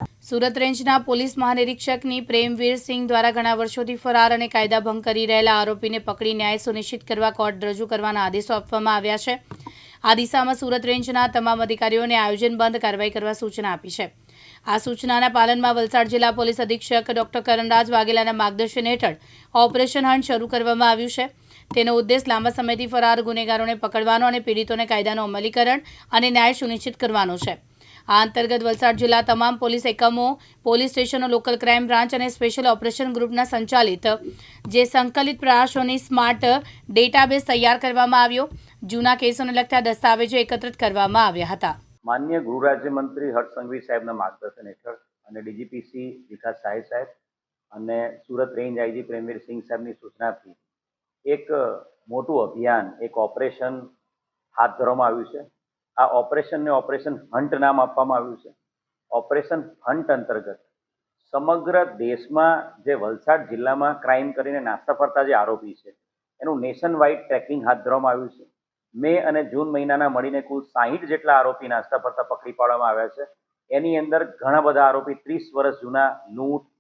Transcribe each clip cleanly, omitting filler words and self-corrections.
સુરત રેન્જના પોલીસ મહાનિરીક્ષકની પ્રેમવીર સિંહ દ્વારા ઘણા વર્ષોથી ફરાર અને કાયદા ભંગ કરી રહેલા આરોપીને પકડી ન્યાય સુનિશ્ચિત કરવા કોર્ટ રજૂ કરવાના આદેશો આપવામાં આવ્યા છે. આ દિશામાં સુરત રેન્જના તમામ અધિકારીઓને આયોજનબદ્ધ કાર્યવાહી કરવા સૂચના આપી છે. આ સૂચનાના પાલનમાં વલસાડ જિલ્લા પોલીસ અધિક્ષક ડોક્ટર કરણરાજ વાઘેલાના માર્ગદર્શન હેઠળ ઓપરેશન હન્ટ શરૂ કરવામાં આવ્યું છે. તેનો ઉદ્દેશ લાંબા સમયથી ફરાર ગુનેગારોને પકડવાનો અને પીડિતોને કાયદાનું અમલીકરણ અને ન્યાય સુનિશ્ચિત કરવાનો છે. આ અંતર્ગત વલસાડ જિલ્લા તમામ પોલીસ એકમો, પોલીસ સ્ટેશનો, લોકલ ક્રાઇમ બ્રાન્ચ અને સ્પેશિયલ ઓપરેશન ગ્રુપના સંચાલિત જે સંકલિત પ્રયાસોની સ્માર્ટ ડેટાબેઝ તૈયાર કરવામાં આવ્યો. જૂના કેસોને લગતા દસ્તાવેજો એકત્રિત કરવામાં આવ્યા હતા. માનનીય ગૃહ રાજ્યમંત્રી હર્ષ સંઘવી સાહેબના માર્ગદર્શન હેઠળ અને ડીજીપીસી વિકાસ સહાય સાહેબ અને સુરત રેન્જ આઈજી પ્રેમવીર સિંહ સાહેબની સૂચનાથી એક મોટું અભિયાન, એક ઓપરેશન હાથ ધરવામાં આવ્યું છે. આ ઓપરેશનને ઓપરેશન હન્ટ નામ આપવામાં આવ્યું છે. ઓપરેશન હન્ટ અંતર્ગત સમગ્ર દેશમાં જે વલસાડ જિલ્લામાં ક્રાઇમ કરીને નાસ્તા ફરતા જે આરોપી છે એનું નેશન વાઇડ ટ્રેકિંગ હાથ ધરવામાં આવ્યું છે. મે અને જૂન મહિનાના મળીને કુલ 60 જેટલા આરોપી નાસ્તા ફરતા પકડી પાડવામાં આવ્યા છે. એની અંદર ઘણા બધા આરોપી 30 વર્ષ જૂના લૂંટ,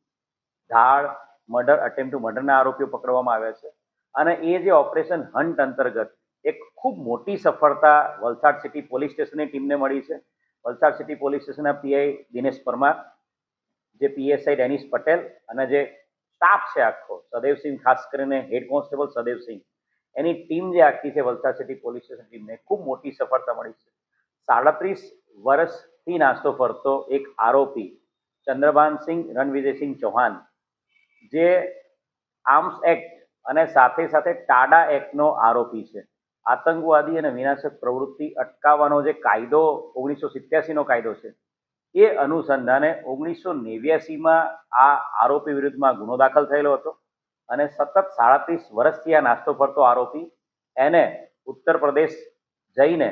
ધાડ, મર્ડર, અટેમ્પ્ટ ટુ મર્ડરના આરોપીઓ પકડવામાં આવ્યા છે. અને એ જે ઓપરેશન હન્ટ અંતર્ગત એક ખૂબ મોટી સફળતા વલસાડ સિટી પોલીસ સ્ટેશનની ટીમને મળી છે. વલસાડ સિટી પોલીસ સ્ટેશનના પીઆઈ દિનેશ પરમાર, જે પીએસઆઈ ડેનિશ પટેલ અને જે સ્ટાફ છે આખો સદૈવસિંહ, ખાસ કરીને હેડ કોન્સ્ટેબલ સદૈવસિંહ, એની ટીમ જે આખી છે વલસાડ સિટી પોલીસ સ્ટેશન ટીમને ખૂબ મોટી સફળતા મળી છે. 37 વર્ષથી નાસ્તો ફરતો એક આરોપી ચંદ્રભાનસિંહ રણવિજયસિંહ ચૌહાણ, જે આર્મ્સ એક્ટ અને સાથે સાથે ટાડા એક્ટનો આરોપી છે. આતંકવાદી અને વિનાશક પ્રવૃત્તિ અટકાવવાનો જે કાયદો 1987નો કાયદો છે એ અનુસંધાને 1989માં આ આરોપી વિરુદ્ધમાં ગુનો દાખલ થયેલો હતો અને સતત 37 વર્ષથી આ નાસ્તો ફરતો આરોપી એને ઉત્તર પ્રદેશ જઈને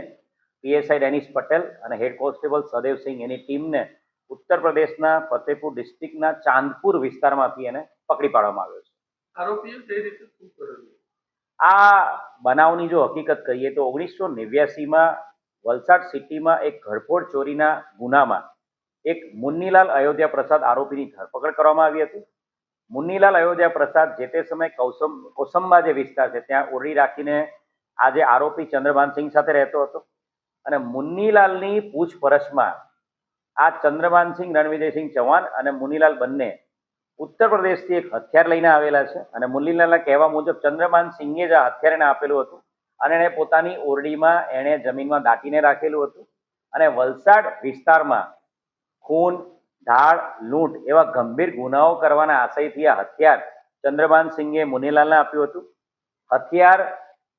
પીએસઆઈ ડેનિશ પટેલ અને હેડ કોન્સ્ટેબલ સદૈવસિંહ એની ટીમને ઉત્તર પ્રદેશના ફતેપુર ડિસ્ટ્રિક્ટના ચાંદપુર વિસ્તારમાંથી એને પકડી પાડવામાં આવ્યો છે. આરોપીએ કઈ રીતે શું કરેલું? આ બનાવની જો હકીકત કહીએ તો 1989માં વલસાડ સિટીમાં એક ઘરફોડ ચોરીના ગુનામાં એક મુન્નીલાલ અયોધ્યા પ્રસાદ આરોપીની ધરપકડ કરવામાં આવી હતી. મુન્નીલાલ અયોધ્યા પ્રસાદ જે તે સમયે કોસંબા જે વિસ્તાર છે ત્યાં ઓરડી રાખીને આ જે આરોપી ચંદ્રભાનસિંહ સાથે રહેતો હતો અને મુન્નીલાલની પૂછપરછમાં આ ચંદ્રભાનસિંહ રણવિજયસિંહ ચૌહાણ અને મુન્નીલાલ બંને ઉત્તર પ્રદેશથી એક હથિયાર લઈને આવેલા છે અને મુન્નીલાલના કહેવા મુજબ ચંદ્રભાનસિંહે જ આ હથિયાર એને આપેલું હતું અને એણે પોતાની ઓરડીમાં એણે જમીનમાં દાટીને રાખેલું હતું અને વલસાડ વિસ્તારમાં ખૂન, ધાડ, લૂંટ એવા ગંભીર ગુનાઓ કરવાના આશયથી આ હથિયાર ચંદ્રભાનસિંહે મુન્નીલાલને આપ્યું હતું. હથિયાર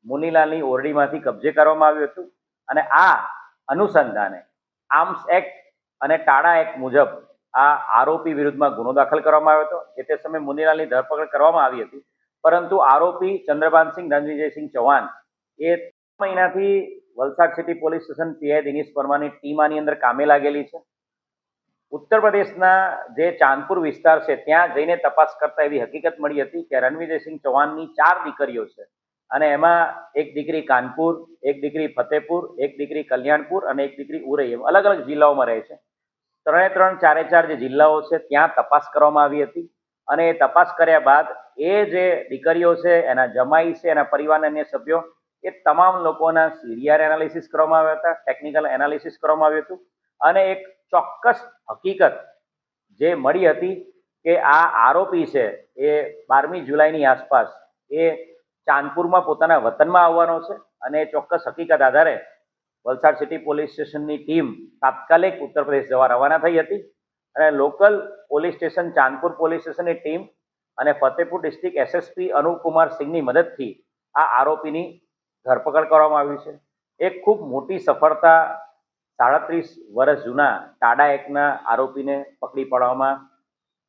મુન્નીલાલની ઓરડીમાંથી કબજે કરવામાં આવ્યું હતું અને આ અનુસંધાને આર્મ્સ એક્ટ અને ટાડા એક્ટ મુજબ આ આરોપી વિરુદ્ધમાં ગુનો દાખલ કરવામાં આવ્યો હતો. જે તે સમયે મુન્નીલાલની ધરપકડ કરવામાં આવી હતી, પરંતુ આરોપી ચંદ્રભાનસિંહ રણવિજયસિંહ ચૌહાણ એ મહિનાથી Valsad city police station PI Dinesh પરમારની ટીમ આની અંદર કામે લાગેલી છે. ઉત્તર પ્રદેશના જે ચાંદપુર વિસ્તાર છે ત્યાં જઈને તપાસ કરતા એવી હકીકત મળી હતી કે રણવિજયસિંહ ચૌહાણની 4 દીકરીઓ છે અને એમાં એક દીકરી કાનપુર, એક દીકરી ફતેપુર, એક દીકરી કલ્યાણપુર અને એક દીકરી ઉરઈ, એમ અલગ અલગ જિલ્લાઓમાં રહે છે. 3 જે જિલ્લાઓ છે ત્યાં તપાસ કરવામાં આવી હતી અને એ તપાસ કર્યા બાદ એ જે દીકરીઓ છે, એના જમાઈ છે, એના પરિવારના અન્ય સભ્યો, એ તમામ લોકોના સીડીઆર એનાલિસિસ કરવામાં આવ્યા હતા, ટેકનિકલ એનાલિસિસ કરવામાં આવ્યું હતું અને એક ચોક્કસ હકીકત જે મળી હતી કે આ આરોપી છે એ 12મી જુલાઈની આસપાસ એ ચાંદપુરમાં પોતાના વતનમાં આવવાનો છે અને ચોક્કસ હકીકત આધારે વલસાડ સિટી પોલીસ સ્ટેશનની ટીમ તાત્કાલિક ઉત્તર પ્રદેશ જવા રવાના થઈ હતી અને લોકલ પોલીસ સ્ટેશન ચાંદપુર પોલીસ સ્ટેશનની ટીમ અને ફતેપુર ડિસ્ટ્રિક્ટ એસએસપી અનુપકુમાર સિંહની મદદથી આ આરોપીની ધરપકડ કરવામાં આવી છે. એક ખૂબ મોટી સફળતા 37 વર્ષ જૂના ટાડા એક્ટના આરોપીને પકડી પાડવામાં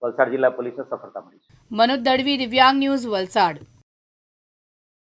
વલસાડ જિલ્લા પોલીસને સફળતા મળી છે. મનોજ દળવી, દિવ્યાંગ ન્યૂઝ, વલસાડ.